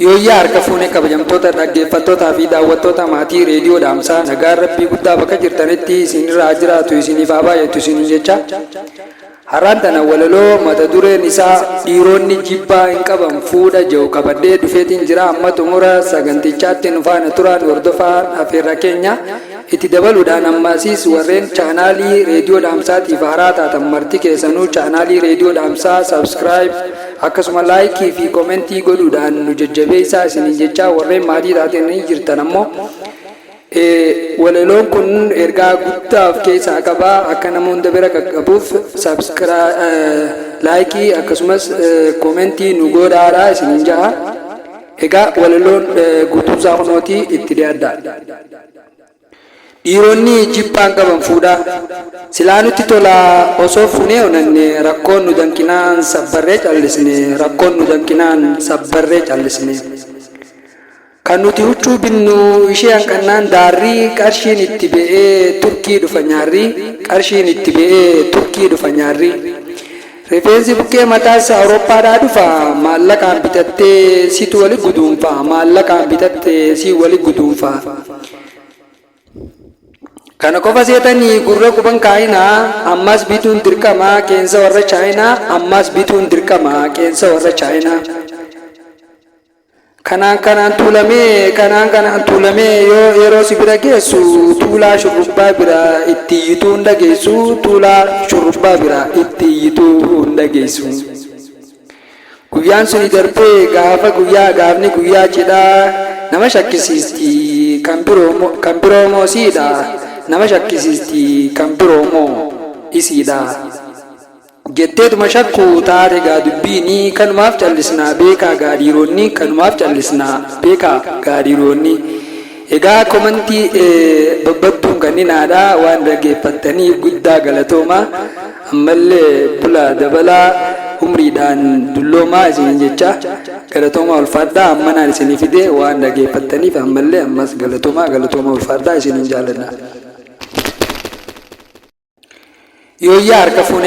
Yooyyaa harka fuunee kabajamtoota dhaggeeffattoota fi daawwattoota maatii reediyoo dhaamsaa nagaan rabbii guddaa bakka jirtanitti isinirraa jiraatu isiniif haa baay'atu isiniin jecha har'aan tana walaloo mata dureen isaa dhiironni jibbaa hin qaban fuudha jedhu qabadhee dhufeetiin jira. Amma xumura sagantichaatti nu faana turaan hordofaa afeerra keenya itti dabaluudhaan ammaasiis warreen chaanaalii reediyoo dhaamsaatiif haaraa taatan marti keessanuu chaanaalii reediyoo dhaamsaa sabskiraayib akkasuma laayikii fi koomentii godhuudhaan nu jajjabeessaa isiniin jecha warreen maatii taatanii jirtan ammoo walaloon kun ergaa guddaa of keessaa qaba. Akka nama hunda bira qaqqabuuf laayikii akkasumas koomentii nu godhaadha isiniin jaha. Egaa walaloon guutuusaa kunootii itti dhiyaadha. Dhiironni jibbaan qaban fuudha silaa nutti tola osoo fuunee onanne rakkoon nu danqinaan sabbarree callisne rakkoon nu danqinaan sabbarree callisne kan nuti huccuu binnu ishee hanqannaan daarrii qarshiin itti be'ee turkii dhufa nyaarrii qarshiin itti be'ee turkii dhufa nyaarrii rifeensi bukkee mataas awurooppaadhaa dhufa maallaqaan bitattee situ wali guduunfa maallaqaan bitattee si wali guduunfa. Kana qofa seetanii gurra quban kaayinaa ammas bituun dirqamaa qeensa warra chaayinaa ammas bituun dirqamaa qeensa warra chaayinaa. Kanaan tuulamee yoo yeroo si bira geessu tuulaa shurrubbaa bira itti iyyituu hin dhageessu tuulaa shurrubbaa bira itti iyyituu hin dhageessu. Guyyaan suni darbee gaafni guyyaa cidhaa nama shakkisiisti kan biroo moosiidha. Nama shakkisiisti kan biroo moo isiidha jetteetuma shakku taate gaa dubbiini kanumaaf callisnaa beekaa gaadhiironni kanumaaf callisnaa beekaa gaadhiironni. Egaa komantii babbattuun kanninaadha waan dhaggeeffattaniif guddaa galatooma. Ammallee bula dabalaa umriidhaan dulloomaa isiniin jecha galatooma ulfaadhaa ammanaan isinii fide waan dhaggeeffattaniif ammallee ammas galatooma ulfaadhaa isiniin jaalladha. Yooyyaa harka fuunee